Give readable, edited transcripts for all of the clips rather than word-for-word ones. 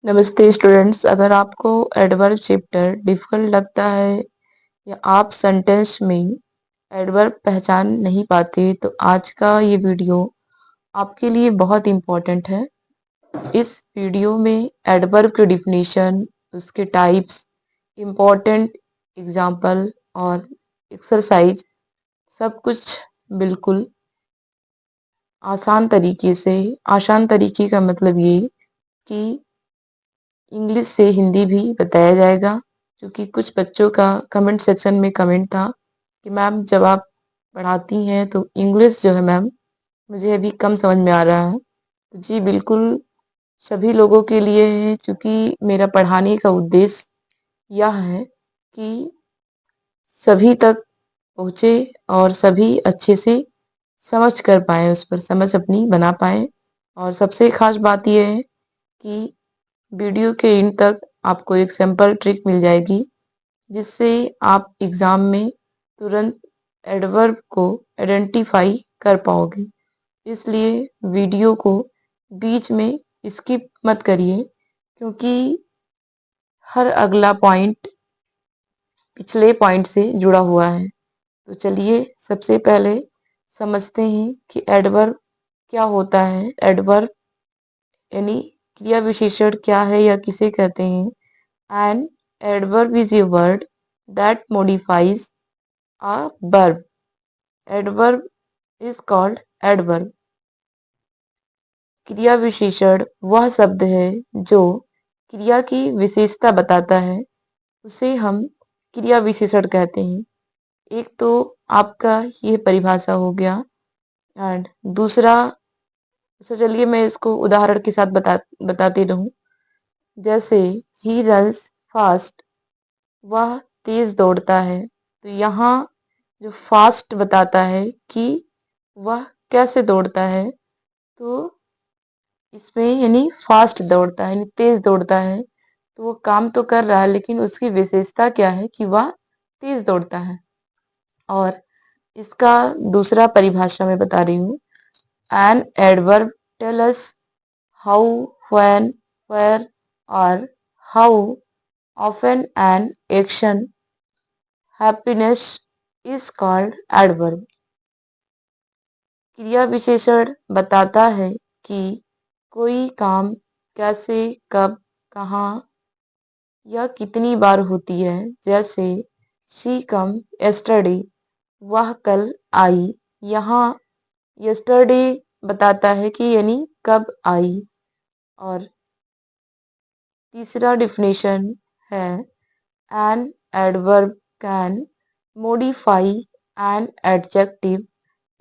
नमस्ते स्टूडेंट्स। अगर आपको एडवर्ब चैप्टर डिफिकल्ट लगता है या आप सेंटेंस में एडवर्ब पहचान नहीं पाते तो आज का ये वीडियो आपके लिए बहुत इम्पोर्टेंट है। इस वीडियो में एडवर्ब की डिफिनीशन, उसके टाइप्स, इम्पोर्टेंट एग्जाम्पल और एक्सरसाइज सब कुछ बिल्कुल आसान तरीके का मतलब ये कि इंग्लिश से हिंदी भी बताया जाएगा, क्योंकि कुछ बच्चों का कमेंट सेक्शन में कमेंट था कि मैम जब आप पढ़ाती हैं तो इंग्लिश जो है मैम मुझे अभी कम समझ में आ रहा है। तो जी बिल्कुल सभी लोगों के लिए है, क्योंकि मेरा पढ़ाने का उद्देश्य यह है कि सभी तक पहुँचे और सभी अच्छे से समझ कर पाएँ, उस पर समझ अपनी बना पाएँ। और सबसे खास बात यह है कि वीडियो के एंड तक आपको एक सिंपल ट्रिक मिल जाएगी, जिससे आप एग्ज़ाम में तुरंत एडवर्ब को आइडेंटिफ़ाई कर पाओगे। इसलिए वीडियो को बीच में स्किप मत करिए, क्योंकि हर अगला पॉइंट पिछले पॉइंट से जुड़ा हुआ है। तो चलिए सबसे पहले समझते हैं कि एडवर्ब क्या होता है। एडवर्ब यानी क्रिया विशेषण क्या है या किसे कहते हैं। An adverb is a word that modifies a verb. Adverb is called adverb. क्रिया विशेषण वह शब्द है जो क्रिया की विशेषता बताता है, उसे हम क्रिया विशेषण कहते हैं। एक तो आपका ये परिभाषा हो गया, एंड दूसरा, अच्छा चलिए मैं इसको उदाहरण के साथ बताती रहूं। जैसे ही रन्स फास्ट, वह तेज दौड़ता है। तो यहाँ जो फास्ट बताता है कि वह कैसे दौड़ता है, तो इसमें यानी फास्ट दौड़ता है यानी तेज दौड़ता है, तो वो काम तो कर रहा है लेकिन उसकी विशेषता क्या है कि वह तेज दौड़ता है। और इसका दूसरा परिभाषा मैं बता रही हूँ। An adverb tell us how, when, where और how often an action happiness is called adverb. क्रिया विशेषण बताता है कि कोई काम कैसे, कब, कहाँ या कितनी बार होती है। जैसे शी कम यस्टरडे, वह कल आई। यहाँ यस्टरडे बताता है कि यानी कब आई। और तीसरा डिफिनेशन है an adverb can modify an adjective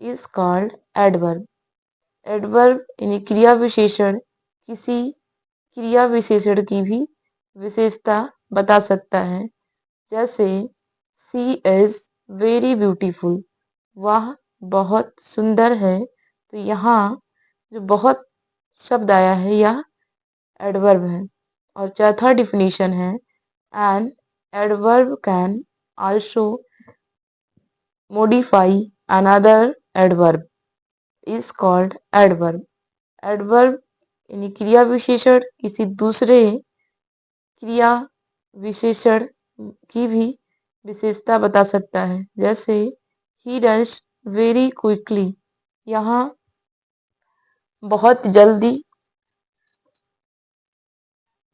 is called adverb. Adverb यानी क्रिया विशेषण किसी क्रिया विशेषण की भी विशेषता बता सकता है। जैसे सी इज वेरी ब्यूटीफुल, वह बहुत सुंदर है। तो यहाँ जो बहुत शब्द आया है यह एडवर्ब है। और चौथा डिफिनीशन है an adverb can also modify another adverb is called adverb. Adverb यानी क्रिया विशेषण किसी दूसरे क्रिया विशेषण की भी विशेषता बता सकता है। जैसे ही रन्स वेरी क्विकली, यहाँ बहुत जल्दी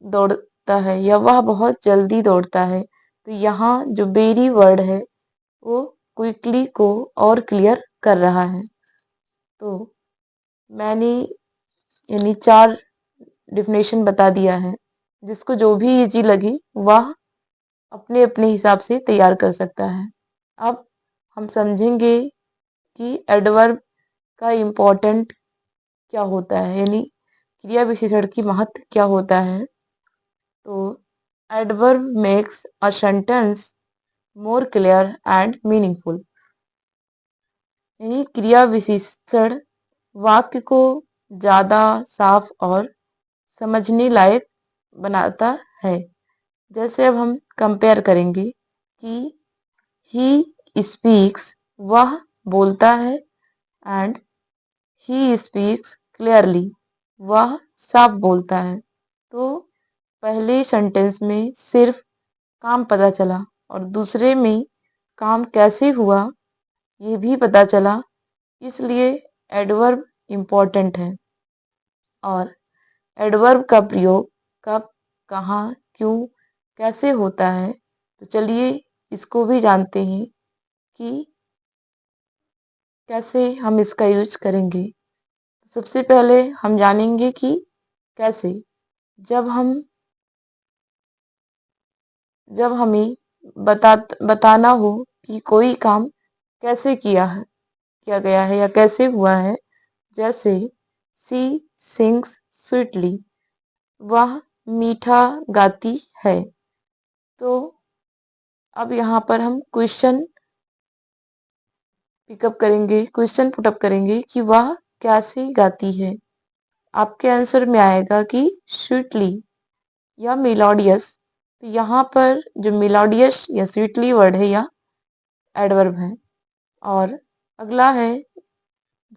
दौड़ता है या वह बहुत जल्दी दौड़ता है। तो यहाँ जो वेरी वर्ड है वो क्विकली को और क्लियर कर रहा है। तो मैंने यानी 4 डिफिनेशन बता दिया है, जिसको जो भी इजी लगे वह अपने अपने हिसाब से तैयार कर सकता है। अब हम समझेंगे कि एडवर्ब का इम्पोर्टेंट क्या होता है, यानी क्रिया विशेषण की महत्व क्या होता है। तो adverb makes a sentence more clear and meaningful, यानी क्रिया विशेषण वाक्य को ज़्यादा साफ और समझने लायक बनाता है। जैसे अब हम कंपेयर करेंगे कि ही स्पीक्स, वह बोलता है, एंड ही स्पीक्स क्लियरली, वह साफ बोलता है। तो पहले सेंटेंस में सिर्फ काम पता चला और दूसरे में काम कैसे हुआ ये भी पता चला, इसलिए एडवर्ब इम्पोर्टेंट है। और एडवर्ब का प्रयोग कब, कहाँ, क्यों, कैसे होता है, तो चलिए इसको भी जानते हैं कि कैसे हम इसका यूज करेंगे। सबसे पहले हम जानेंगे कि कैसे। जब हमें बताना हो कि कोई काम कैसे किया गया है या कैसे हुआ है, जैसे सी सिंग्स स्वीटली, वह मीठा गाती है। तो अब यहाँ पर हम क्वेश्चन क्वेश्चन पुटअप करेंगे कि वह कैसे गाती है। आपके आंसर में आएगा कि स्वीटली या मेलोडियस। तो यहाँ पर जो मेलोडियस या स्वीटली वर्ड है या एडवर्ब है। और अगला है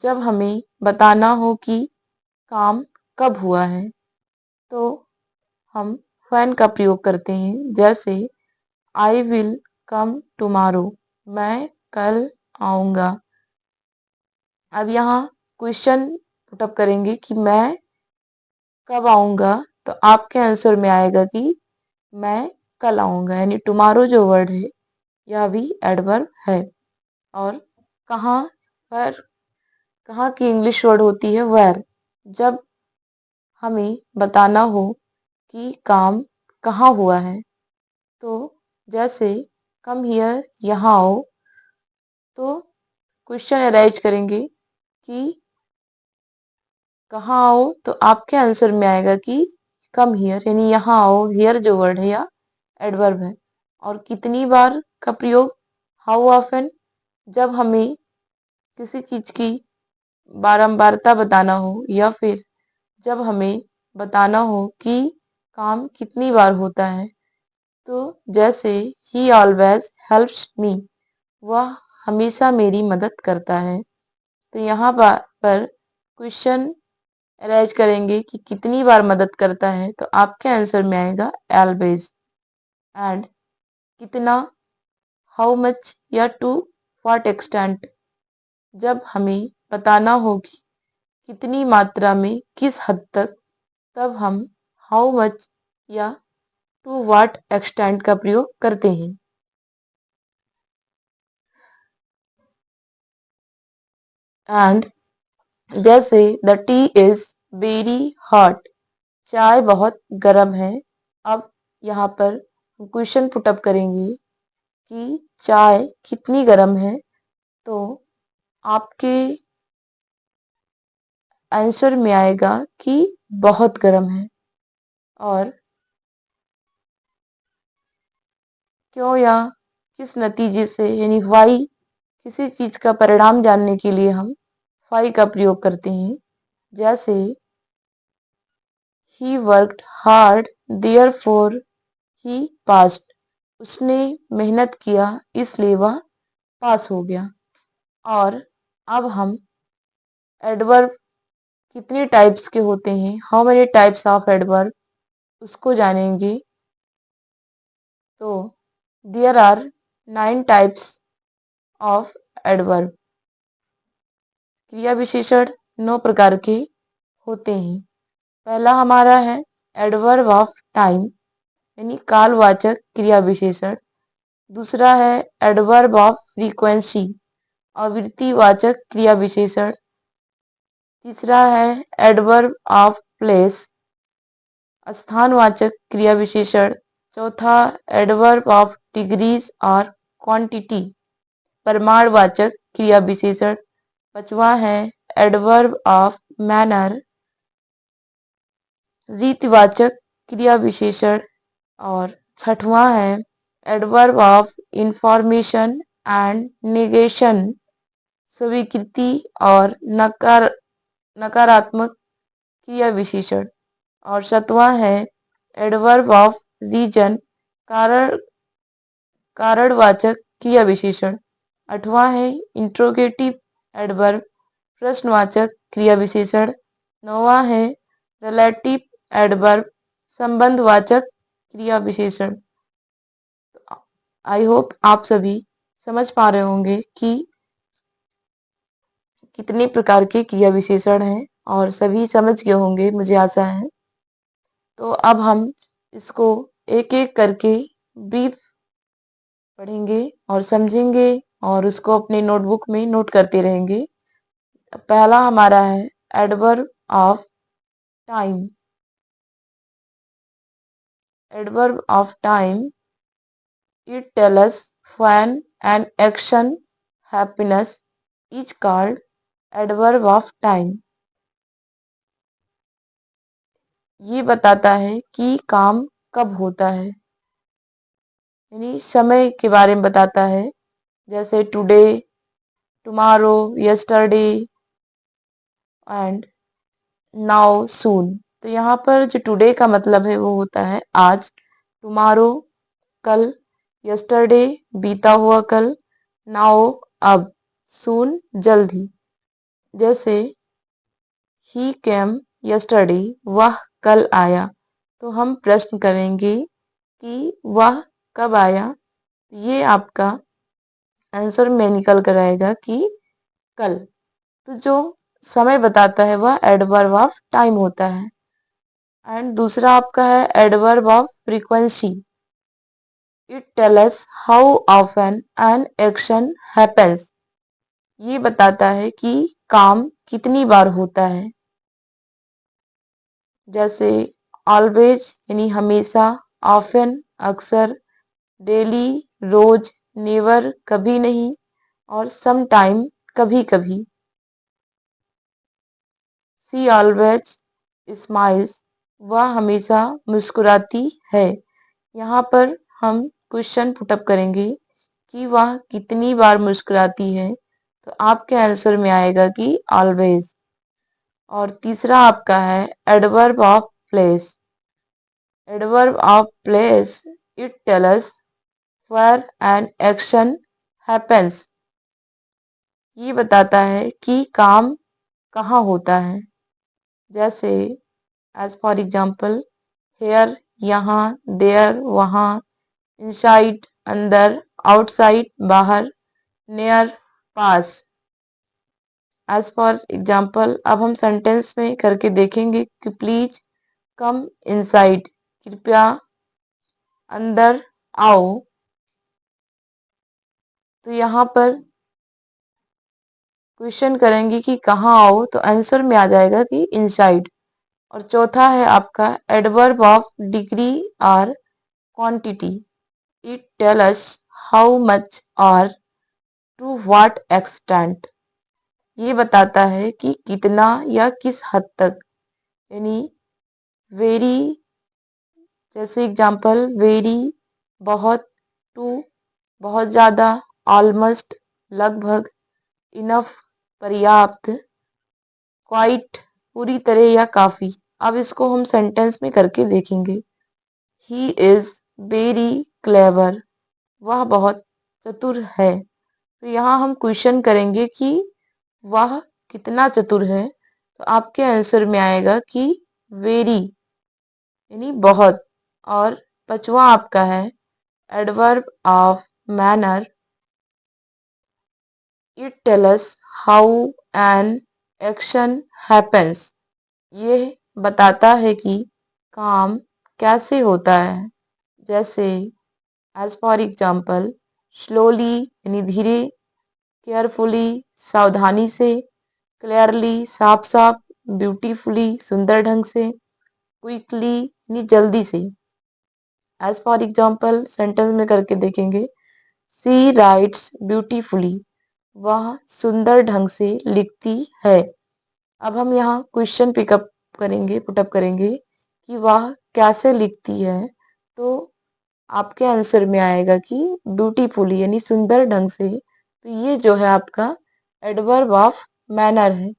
जब हमें बताना हो कि काम कब हुआ है, तो हम व्हेन का प्रयोग करते हैं, जैसे आई विल कम टुमारो, मैं कल आऊँगा। अब यहाँ क्वेश्चन पुटअप करेंगे कि मैं कब आऊँगा, तो आपके आंसर में आएगा कि मैं कल आऊँगा, यानी टुमारो जो वर्ड है यह भी एडवर्ब है। और कहाँ पर, कहाँ की इंग्लिश वर्ड होती है वेयर। जब हमें बताना हो कि काम कहाँ हुआ है, तो जैसे कम हियर, यहाँ आओ, तो क्वेश्चन अराइज करेंगे कि कहाँ आओ, तो आपके आंसर में आएगा कि कम हियर, यानी यहाँ आओ। हियर जो वर्ड है या एडवर्ब है। और कितनी बार का प्रयोग, हाउ ऑफन। जब हमें किसी चीज की बारंबारता बताना हो या फिर जब हमें बताना हो कि काम कितनी बार होता है, तो जैसे ही ऑलवेज हेल्प्स मी, वह हमेशा मेरी मदद करता है। तो यहाँ पर क्वेश्चन अरेंज करेंगे कि कितनी बार मदद करता है, तो आपके आंसर में आएगा ऑलवेज। एंड कितना, हाउ मच या टू व्हाट एक्सटेंट। जब हमें बताना हो कि कितनी मात्रा में, किस हद तक, तब हम हाउ मच या टू व्हाट एक्सटेंट का प्रयोग करते हैं। एंड जैसे the T is very hot, चाय बहुत गर्म है। अब यहाँ पर क्वेश्चन पुटअप करेंगे कि चाय कितनी गर्म है, तो आपके आंसर में आएगा कि बहुत गर्म है। और क्यों या किस नतीजे से, यानी वाई, किसी चीज का परिणाम जानने के लिए हम वाई का प्रयोग करते हैं, जैसे he worked hard therefore he passed, उसने मेहनत किया इसलिए वह पास हो गया। और अब हम एडवर्ब कितने टाइप्स के होते हैं, how many types of adverb, उसको जानेंगे। तो there are 9 types of adverb. क्रिया विशेषण 9 प्रकार के होते हैं। पहला हमारा है एडवर्ब ऑफ टाइम, यानी कालवाचक क्रिया विशेषण। दूसरा है एडवर्ब ऑफ फ्रीक्वेंसी, आवृत्तिवाचक क्रिया विशेषण। तीसरा है एडवर्ब ऑफ प्लेस, स्थानवाचक क्रिया विशेषण। चौथा एडवर्ब ऑफ डिग्रीज और क्वांटिटी, परिमाणवाचक क्रिया विशेषण। पांचवा है एडवर्ब ऑफ मैनर, रीतिवाचक क्रिया विशेषण। और छठवां है adverb of information and negation, स्वीकृति और नकारात्मक क्रिया विशेषण। और सातवां है एडवर्ब ऑफ रीजन, कारण कारणवाचक क्रिया विशेषण। आठवां है इंट्रोगेटिव एडवर्ब, प्रश्नवाचक क्रिया विशेषण। नौवां है रिलेटिव एडवर्ब, संबंधवाचक क्रिया विशेषण। आई होप आप सभी समझ पा रहे होंगे कि कितने प्रकार के क्रिया विशेषण हैं और सभी समझ गए होंगे, मुझे आशा है। तो अब हम इसको एक एक करके ब्रीफ पढ़ेंगे और समझेंगे और उसको अपने नोटबुक में नोट करते रहेंगे। पहला हमारा है adverb of time. Adverb of time, it tells us when an action happiness is called adverb of time। ये बताता है कि काम कब होता है, यानी समय के बारे में बताता है, जैसे today, tomorrow, yesterday and now, soon. तो यहाँ पर जो टुडे का मतलब है वो होता है आज, टुमारो कल, यस्टरडे बीता हुआ कल, नाउ अब, सून जल्द ही। जैसे ही केम यस्टरडे, वह कल आया। तो हम प्रश्न करेंगे कि वह कब आया। ये आपका आंसर में निकल कर आएगा कि कल। तो जो समय बताता है वह एडवर्ब ऑफ टाइम होता है। एंड दूसरा आपका है adverb of frequency. It tells us how often an action happens. ये बताता है कि काम कितनी बार होता है। जैसे ऑलवेज यानी हमेशा, ऑफन अक्सर, डेली रोज, नेवर कभी नहीं और सम टाइम कभी कभी। सी ऑलवेज स्माइल्स, वह हमेशा मुस्कुराती है। यहाँ पर हम क्वेश्चन पुटअप करेंगे कि वह कितनी बार मुस्कुराती है। तो आपके आंसर में आएगा कि ऑलवेज। और तीसरा आपका है adverb of place. Adverb of place, it tells us where an action happens. ये बताता है कि काम कहाँ होता है। जैसे एज फॉर एग्जाम्पल हेयर यहाँ, देयर वहाँ, इनसाइड अंदर, आउटसाइड बाहर, नियर पास। एज फॉर एग्जाम्पल अब हम सेंटेंस में करके देखेंगे कि प्लीज कम इनसाइड, कृपया अंदर आओ। तो यहाँ पर क्वेश्चन करेंगे कि कहाँ आओ, तो आंसर में आ जाएगा कि इनसाइड। और चौथा है आपका एडवर्ब ऑफ डिग्री और quantity. It tell us how much और टू व्हाट एक्सटेंट। ये बताता है कि कितना या किस हद तक, यानी वेरी, जैसे एग्जाम्पल वेरी बहुत, टू बहुत ज़्यादा, ऑलमोस्ट लगभग, इनफ पर्याप्त, क्वाइट पूरी तरह या काफ़ी। अब इसको हम सेंटेंस में करके देखेंगे। ही इज़ वेरी क्लेवर, वह बहुत चतुर है। तो यहाँ हम क्वेश्चन करेंगे कि वह कितना चतुर है। तो आपके आंसर में आएगा कि वेरी यानी बहुत। और पांचवा आपका है adverb of manner. It tells us how an action happens. ये बताता है कि काम कैसे होता है। जैसे एज फॉर एग्जाम्पल स्लोली यानी धीरे, केयरफुली सावधानी से, क्लियरली साफ साफ, ब्यूटीफुली सुंदर ढंग से, क्विकली यानी जल्दी से। एज फॉर एग्जाम्पल सेंटेंस में करके देखेंगे सी राइट्स ब्यूटीफुली, वह सुंदर ढंग से लिखती है। अब हम यहाँ क्वेश्चन पिकअप करेंगे, पुटअप करेंगे कि वह कैसे लिखती है। तो आपके आंसर में आएगा कि ब्यूटीफुली यानी सुंदर ढंग से। तो ये जो है आपका एडवर्ब ऑफ मैनर है।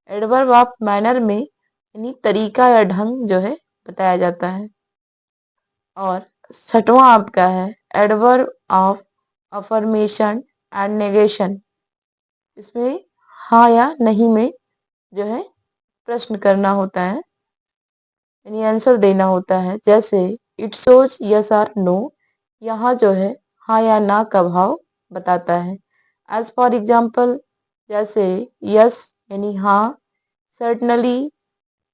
एडवर्ब ऑफ मैनर में यानी तरीका या ढंग जो है बताया जाता है। और छठवां आपका है adverb of affirmation and negation. इसमें हाँ या नहीं में जो है प्रश्न करना होता है। यानी आंसर देना होता है। जैसे इट शोज यस और नो, यहाँ जो है हाँ या ना का भाव बताता है। एज फॉर एग्जाम्पल, जैसे यस यानी हाँ, सर्टनली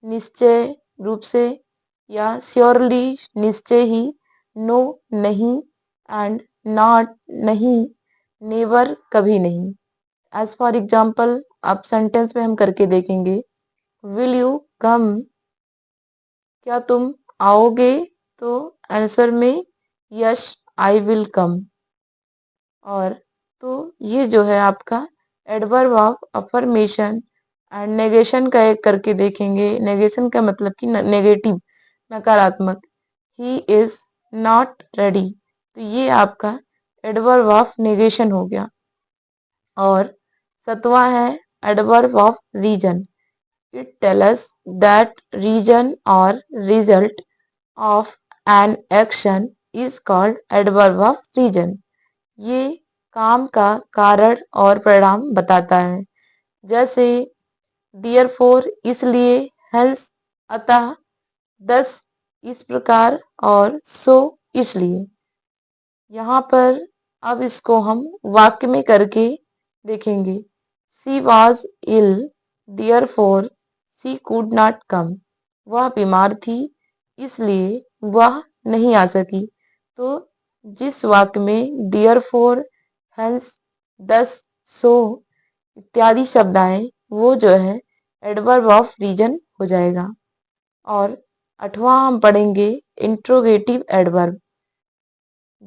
निश्चय रूप से, या श्योरली निश्चय ही, नो नहीं, एंड नॉट नहीं, नेवर कभी नहीं। एज फॉर एग्जाम्पल अब सेंटेंस में हम करके देखेंगे। विल यू कम, क्या तुम आओगे? तो आंसर में यस आई विल कम। और तो ये जो है आपका adverb of affirmation and negation का एक करके देखेंगे। नेगेशन का मतलब कि नेगेटिव, नकारात्मक। ही इज नॉट रेडी, तो ये आपका एडवर्ब ऑफ नेगेशन हो गया। और सतवां है adverb of reason. It tell us that reason और result of an action is called adverb of reason. ये काम का कारण और परिणाम बताता है। जैसे डियरफॉर इसलिए, हेंस अतः, दस इस प्रकार, और सो इसलिए। यहाँ पर अब इसको हम वाक्य में करके देखेंगे। She was ill, therefore she could not come. वह बीमार थी, इसलिए वह नहीं आ सकी। तो जिस वाक्य में डियरफॉर, हेंस, दस, सो इत्यादि शब्द आए, वो जो है एडवर्ब ऑफ रीजन हो जाएगा। और आठवां हम पढ़ेंगे interrogative adverb.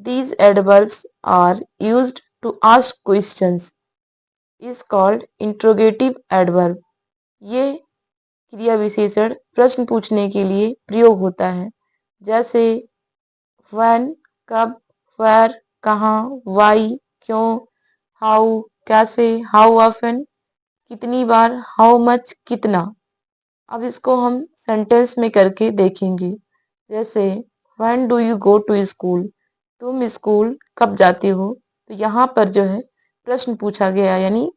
These adverbs are used to ask questions is called interrogative adverb. ये क्रिया विशेषण प्रश्न पूछने के लिए प्रयोग होता है। जैसे when, कब, where, कहाँ, why, क्यों, how, कैसे, how often, कितनी बार, how much, कितना। अब इसको हम सेंटेंस में करके देखेंगे। जैसे when do you go to school, तुम स्कूल कब जाते हो? तो यहाँ पर जो है प्रश्न पूछा गया, यानी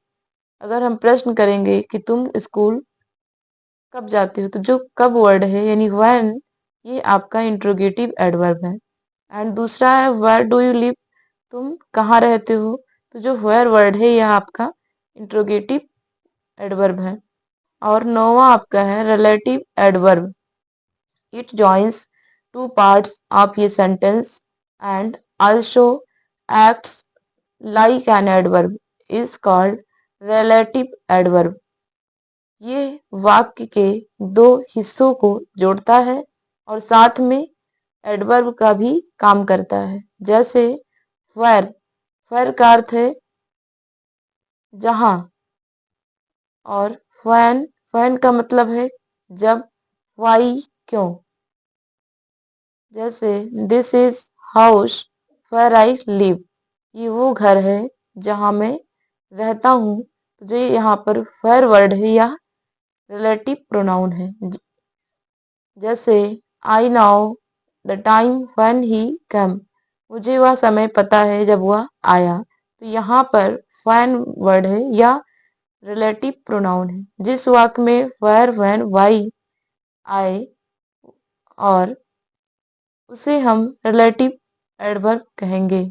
अगर हम प्रश्न करेंगे कि तुम स्कूल कब जाते हो, तो जो कब वर्ड है यानी when, ये आपका इंट्रोगेटिव एडवर्ब है। एंड दूसरा है वेयर डू यू लिव, तुम कहाँ रहते हो? तो जो वेयर वर्ड है यह आपका इंट्रोगेटिव एडवर्ब है। और नौवां आपका है relative adverb. It joins two parts of ये sentence and also acts like an adverb is called relative adverb. ये वाक्य के दो हिस्सों को जोड़ता है और साथ में एडवर्ब का भी काम करता है। जैसे where, where का अर्थ है जहां, और when, when का मतलब है जब, why क्यों। जैसे this is house where I live, ये वो घर है जहाँ मैं रहता हूँ। तो जो यहाँ पर वेयर वर्ड है यह रिलेटिव प्रोनाउन है। जैसे I know the time when he come, मुझे वह समय पता है जब वह आया। तो यहाँ पर व्हेन वर्ड है या रिलेटिव प्रोनाउन है। जिस वाक्य में वेयर, व्हेन, व्हाई आए और उसे हम रिलेटिव एडवर्ब कहेंगे।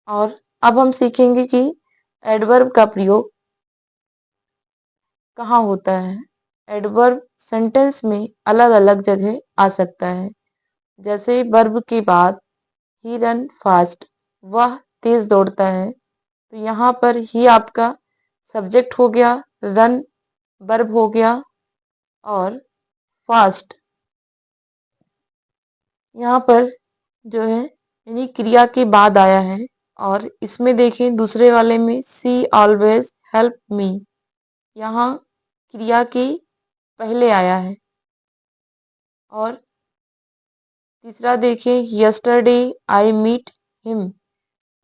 और अब हम सीखेंगे कि एडवर्ब का प्रयोग कहाँ होता है। एडवर्ब सेंटेंस में अलग अलग जगह आ सकता है। जैसे वर्ब के बाद ही रन फास्ट, वह तेज दौड़ता है। तो यहाँ पर ही आपका सब्जेक्ट हो गया, रन वर्ब हो गया, और फास्ट यहाँ पर जो है यानी क्रिया के बाद आया है। और इसमें देखें दूसरे वाले में सी ऑलवेज हेल्प मी, यहाँ क्रिया के पहले आया है। और तीसरा देखें यस्टरडे आई मीट हिम,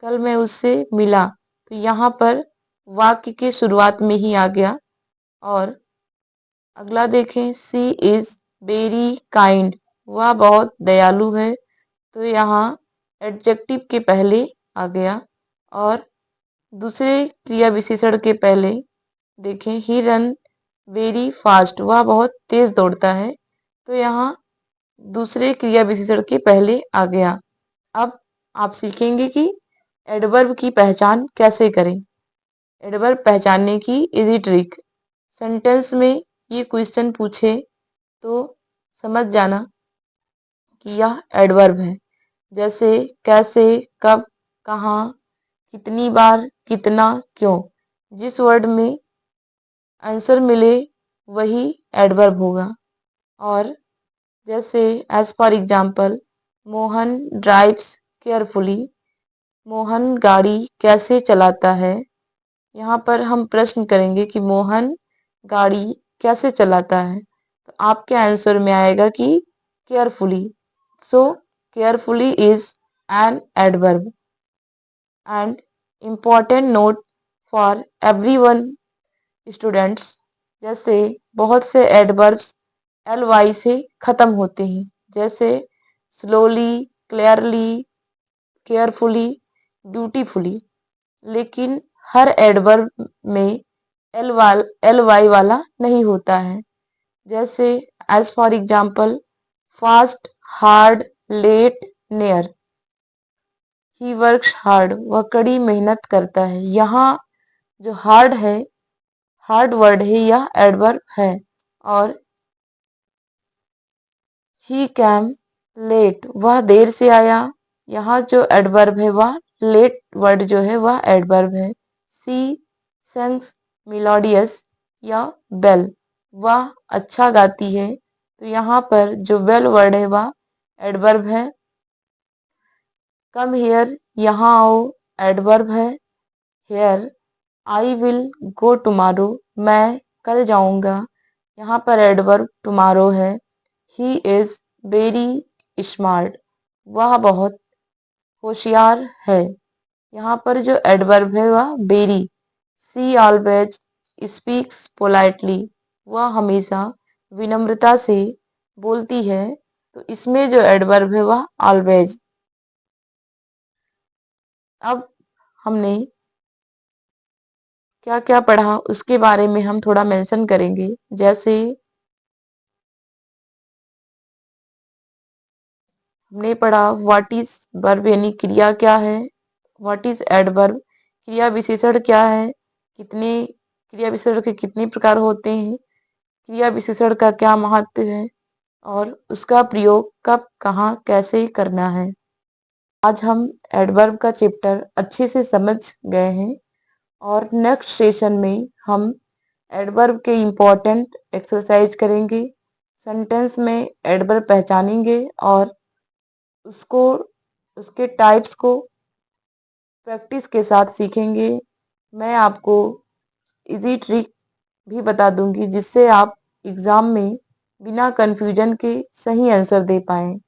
कल मैं उससे मिला। तो यहाँ पर वाक्य के शुरुआत में ही आ गया। और अगला देखें सी इज वेरी काइंड, वह बहुत दयालु है। तो यहाँ एडजेक्टिव के पहले आ गया। और दूसरे क्रिया विशेषण के पहले देखें, ही रन वेरी फास्ट, वह बहुत तेज दौड़ता है। तो यहाँ दूसरे क्रिया विशेषण के पहले आ गया। अब आप सीखेंगे कि एडवर्ब की पहचान कैसे करें। एडवर्ब पहचानने की इजी ट्रिक। सेंटेंस में ये क्वेश्चन पूछे तो समझ जाना कि यह एडवर्ब है। जैसे कैसे, कब, कहाँ, कितनी बार, कितना, क्यों। जिस वर्ड में आंसर मिले वही एडवर्ब होगा। और जैसे as for example, Mohan drives carefully, Mohan गाड़ी कैसे चलाता है। यहाँ पर हम प्रश्न करेंगे कि मोहन गाड़ी कैसे चलाता है, तो आपके आंसर में आएगा कि carefully. So carefully is an adverb. And important note for everyone students, जैसे बहुत से एडवर्ब्स ly से खत्म होते हैं, जैसे स्लोली, क्लियरली, केयरफुली, ब्यूटीफुली। लेकिन हर एडवर्ब में ly वाला नहीं होता है। जैसे as for example, fast, hard, late, near. He works hard, वह कड़ी मेहनत करता है। यहाँ जो हार्ड है, हार्ड वर्ड है, यह एडवर्ब है। और ही कैम लेट, वह देर से आया। यहाँ जो एडवर्ब है वह लेट वर्ड जो है वह एडवर्ब है। सी सेंस मिलोडियस या बेल, वह अच्छा गाती है। तो यहाँ पर जो बेल वर्ड है वह एडवर्ब है। कम हियर, यहाँ आओ, एडवर्ब है। Here, I will go tomorrow, मैं कल जाऊंगा। यहाँ पर एडवर्ब टुमारो है। ही इज वेरी स्मार्ट, वह बहुत होशियार है। यहाँ पर जो एडवर्ब है वह वेरी। सी ऑलवेज स्पीक्स पोलाइटली, वह हमेशा विनम्रता से बोलती है। तो इसमें जो एडवर्ब है वह ऑलवेज। अब हमने क्या क्या पढ़ा उसके बारे में हम थोड़ा मेंशन करेंगे। जैसे हमने पढ़ा व्हाट इज वर्ब यानी क्रिया क्या है, व्हाट इज एडवर्ब क्रिया विशेषण क्या है, कितने क्रिया विशेषण के कितने प्रकार होते हैं, क्रिया विशेषण का क्या महत्व है और उसका प्रयोग कब, कहाँ, कैसे करना है। आज हम एडवर्ब का चैप्टर अच्छे से समझ गए हैं और नेक्स्ट सेशन में हम एडवर्ब के इम्पोर्टेंट एक्सरसाइज करेंगे, सेंटेंस में एडवर्ब पहचानेंगे और उसको, उसके टाइप्स को प्रैक्टिस के साथ सीखेंगे। मैं आपको इजी ट्रिक भी बता दूंगी जिससे आप एग्जाम में बिना कंफ्यूजन के सही आंसर दे पाएं।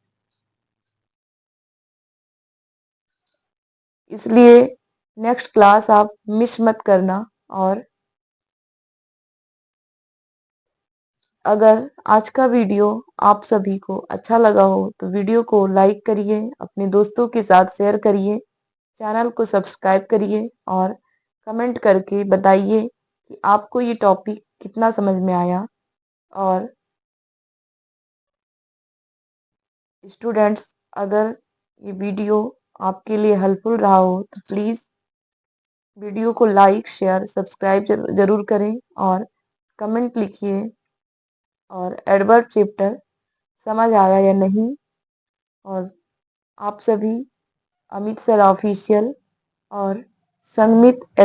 इसलिए नेक्स्ट क्लास आप मिस मत करना। और अगर आज का वीडियो आप सभी को अच्छा लगा हो तो वीडियो को लाइक करिए, अपने दोस्तों के साथ शेयर करिए, चैनल को सब्सक्राइब करिए और कमेंट करके बताइए कि आपको ये टॉपिक कितना समझ में आया। और स्टूडेंट्स, अगर ये वीडियो आपके लिए हेल्पफुल रहा हो तो प्लीज़ वीडियो को लाइक, शेयर, सब्सक्राइब जरूर करें और कमेंट लिखिए और एडवर्ब चैप्टर समझ आया या नहीं। और आप सभी अमित सर ऑफिशियल और संगमित